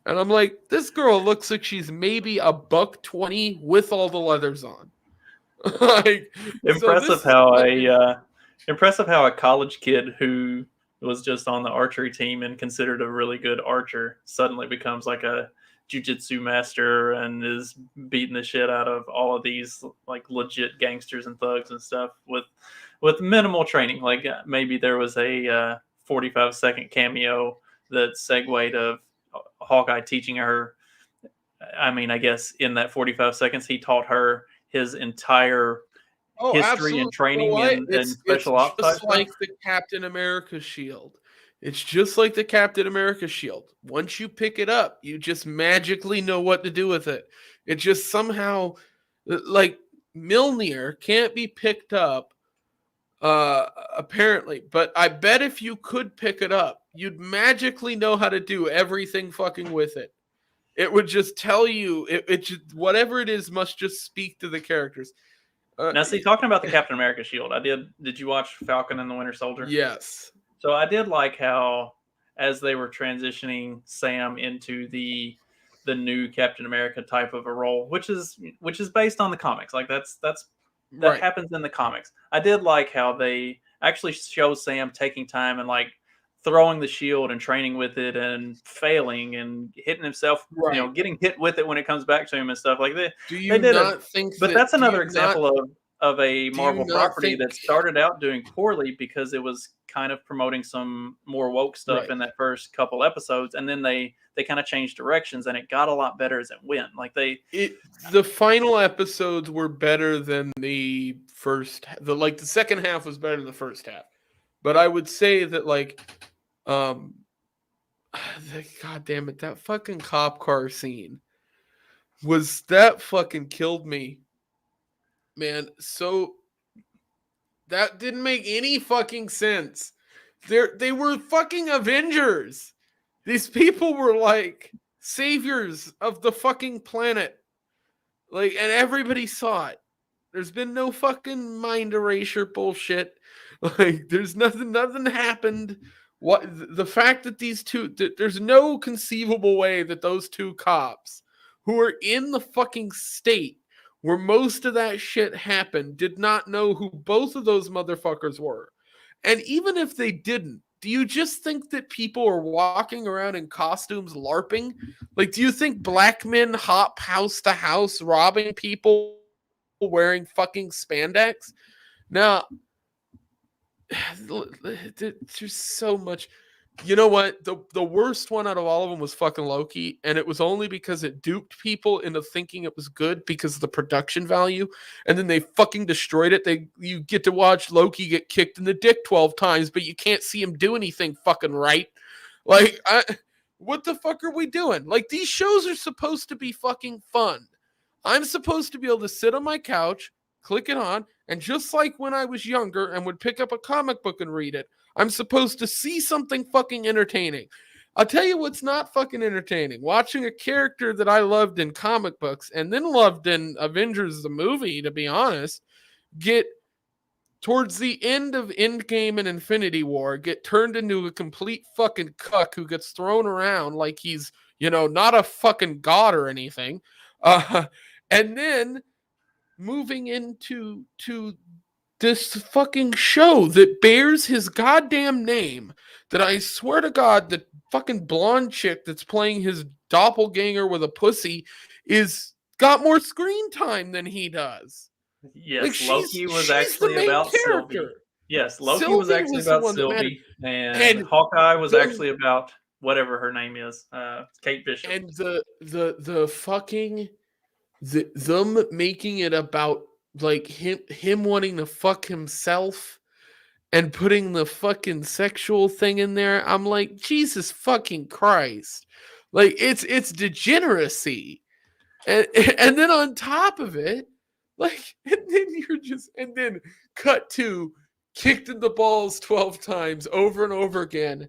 And I'm like, this girl looks like she's maybe a $120 with all the leathers on. Like, so Impressive this is how fucking a college kid who was just on the archery team and considered a really good archer suddenly becomes like a jujitsu master and is beating the shit out of all of these like legit gangsters and thugs and stuff with minimal training. Like maybe there was a 45-second cameo that segued of Hawkeye teaching her. I mean, I guess in that 45 seconds, he taught her his entire oh, history absolutely. and You know training what? and It's special ops type just stuff. like the Captain America shield. It's just like the Captain America shield. Once you pick it up, you just magically know what to do with it. It just somehow, like Mjolnir can't be picked up, apparently. But I bet if you could pick it up, you'd magically know how to do everything fucking with it. It would just tell you it should, whatever it is must just speak to the characters. Now, see, talking about the Captain America shield, I did. Did you watch Falcon and the Winter Soldier? Yes. So I did like how, as they were transitioning Sam into the new Captain America type of a role, which is based on the comics. Like that Right. happens in the comics. I did like how they actually show Sam taking time and like throwing the shield and training with it and failing and hitting himself, Right. getting hit with it when it comes back to him and stuff like that. Do They you did a, not think but that that's another example of a do you Marvel not property think that started out doing poorly because it was kind of promoting some more woke stuff right. in that first couple episodes, and then they kind of changed directions, and it got a lot better as it went. Like The final episodes were better than the first, the second half was better than the first half. But I would say that um god damn it, that fucking cop car scene that fucking killed me. Man, so that didn't make any fucking sense. They were fucking Avengers. These people were like saviors of the fucking planet. Like, and everybody saw it. There's been no fucking mind erasure bullshit. Like, there's nothing happened. What the fact that there's no conceivable way that those two cops who are in the fucking state where most of that shit happened did not know who both of those motherfuckers were. And even if they didn't, do you just think that people are walking around in costumes LARPing? Like, do you think black men hop house to house robbing people wearing fucking spandex? Now, there's so much. You know what? The worst one out of all of them was fucking Loki, and it was only because it duped people into thinking it was good because of the production value, and then they fucking destroyed it. You get to watch Loki get kicked in the dick 12 times, but you can't see him do anything fucking right. Like, what the fuck are we doing? Like, these shows are supposed to be fucking fun. I'm supposed to be able to sit on my couch, click it on, and just like when I was younger and would pick up a comic book and read it, I'm supposed to see something fucking entertaining. I'll tell you what's not fucking entertaining. Watching a character that I loved in comic books and then loved in Avengers the movie, to be honest, get towards the end of Endgame and Infinity War, get turned into a complete fucking cuck who gets thrown around like he's, not a fucking god or anything. And then moving into this fucking show that bears his goddamn name, that I swear to God, the fucking blonde chick that's playing his doppelganger with a pussy is got more screen time than he does. Like, Yes, she's Loki was she's the actually main about Sylvie. character. Yes, Loki was Sylvie actually was the about one that mattered. Sylvie, and And Hawkeye was the actually about whatever her name is, Kate Bishop. and the fucking them making it about like him wanting to fuck himself and putting the fucking sexual thing in there. I'm like, Jesus fucking Christ. Like, it's degeneracy. And and then on top of it, like, and then cut to kicked in the balls 12 times over and over again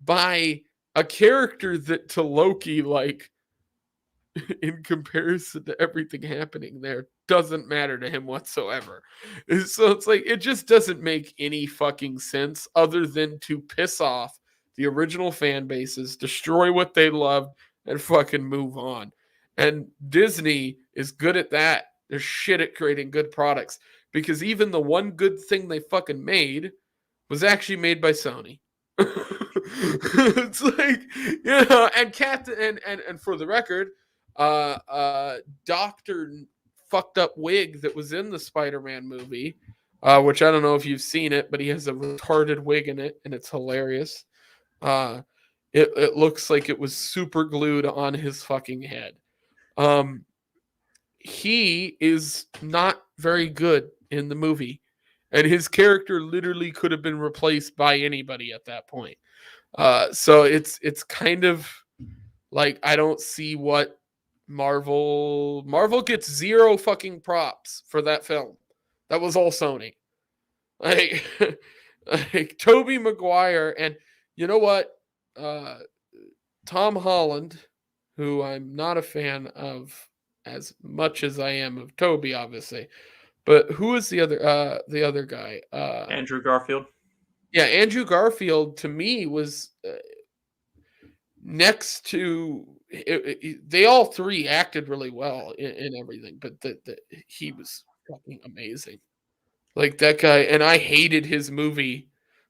by a character that to Loki, like, in comparison to everything happening there doesn't matter to him whatsoever. So it's like it just doesn't make any fucking sense other than to piss off the original fan bases, destroy what they loved, and fucking move on. And Disney is good at that. They're shit at creating good products because even the one good thing they fucking made was actually made by Sony. It's like, and Cat and for the record, Doctor fucked up wig that was in the Spider-Man movie, which I don't know if you've seen it, but he has a retarded wig in it, and it's hilarious. Uh, it looks like it was super glued on his fucking head. Um, he is not very good in the movie, and his character literally could have been replaced by anybody at that point. So it's kind of like I don't see what Marvel gets zero fucking props for that film. That was all Sony. Like, like Tobey Maguire, and you know what? Uh, Tom Holland, who I'm not a fan of as much as I am of Toby, obviously. But who is the other guy? Andrew Garfield. Yeah, Andrew Garfield to me was next to they all three acted really well in everything, but he was fucking amazing. Like that guy, and I hated his movie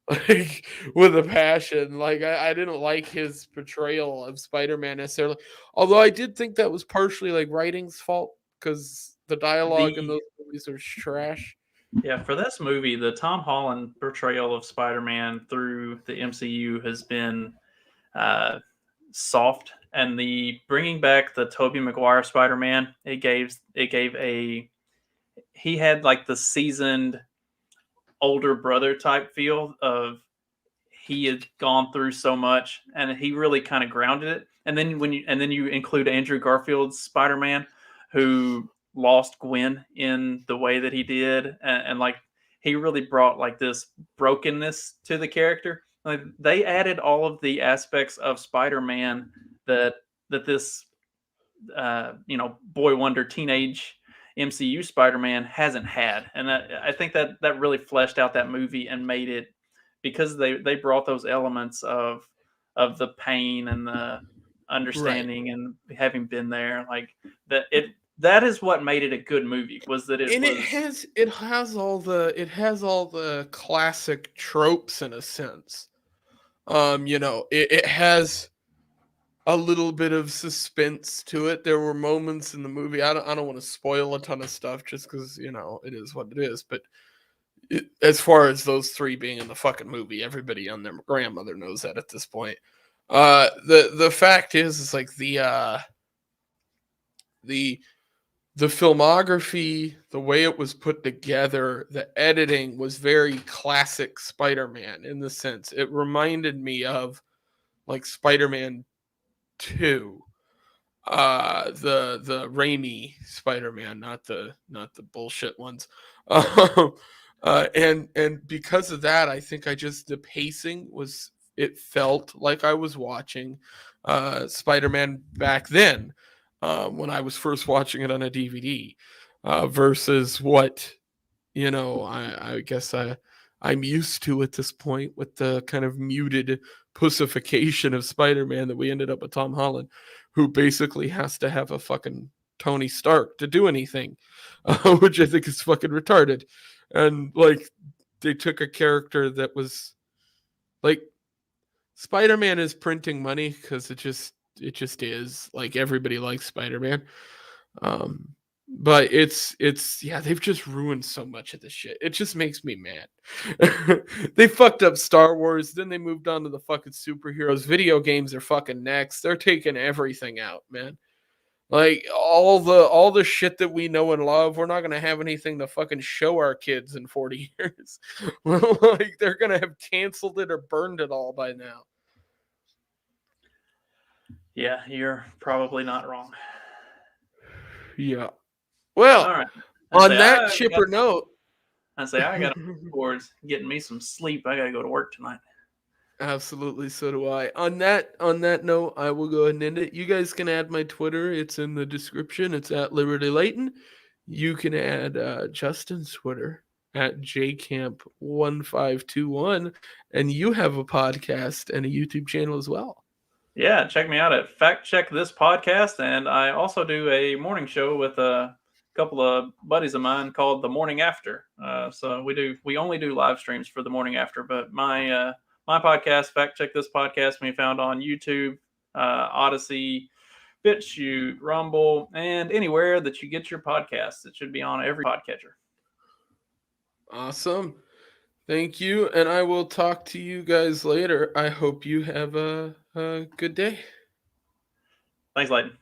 like with a passion. Like I didn't like his portrayal of Spider-Man necessarily. Although I did think that was partially like writing's fault because the dialogue in The those movies are trash. Yeah, for this movie, the Tom Holland portrayal of Spider-Man through the MCU has been uh, soft, and the bringing back the Tobey Maguire Spider-Man, it gave a he had like the seasoned older brother type feel of he had gone through so much, and he really kind of grounded it. And then you include Andrew Garfield's Spider-Man, who lost Gwen in the way that he did, and like he really brought like this brokenness to the character. Like they added all of the aspects of Spider-Man that this boy wonder teenage MCU Spider-Man hasn't had, and I think that really fleshed out that movie and made it, because they brought those elements of the pain and the Right. understanding and having been there, like that is what made it a good movie, was that it And was. it has all the classic tropes in a sense. It has a little bit of suspense to it. There were moments in the movie. I don't want to spoil a ton of stuff just because it is what it is. But as far as those three being in the fucking movie, everybody on their grandmother knows that at this point. The fact is like the the filmography, the way it was put together, the editing was very classic Spider-Man in the sense it reminded me of like Spider-Man 2, the Raimi Spider-Man, not the bullshit ones. And because of that, I think the pacing was, it felt like I was watching Spider-Man back then, when I was first watching it on a DVD, versus what I guess I'm used to at this point with the kind of muted pussification of Spider-Man that we ended up with Tom Holland, who basically has to have a fucking Tony Stark to do anything, which I think is fucking retarded. And like they took a character that was like Spider-Man is printing money because it just is like everybody likes Spider-Man. Um, but it's yeah, they've just ruined so much of this shit. It just makes me mad. They fucked up Star Wars, then they moved on to the fucking superheroes. Video games are fucking next. They're taking everything out, man. Like all the shit that we know and love, we're not gonna have anything to fucking show our kids in 40 years. Like they're gonna have canceled it or burned it all by now. Yeah, you're probably not wrong. Yeah. All Well, right. I on say that I got chipper note, I say I got to towards getting me some sleep. I got to go to work tonight. Absolutely, so do I. On that note, I will go ahead and end it. You guys can add my Twitter. It's in the description. It's at Liberty Layton. You can add Justin's Twitter at jcamp1521, and you have a podcast and a YouTube channel as well. Yeah, check me out at Fact Check This Podcast, and I also do a morning show with a couple of buddies of mine called The Morning After. So we only do live streams for The Morning After, but my podcast, Fact Check This Podcast, can be found on YouTube, Odyssey, BitChute, Rumble, and anywhere that you get your podcasts. It should be on every podcatcher. Awesome. Thank you, and I will talk to you guys later. I hope you have a good day. Thanks, Layton.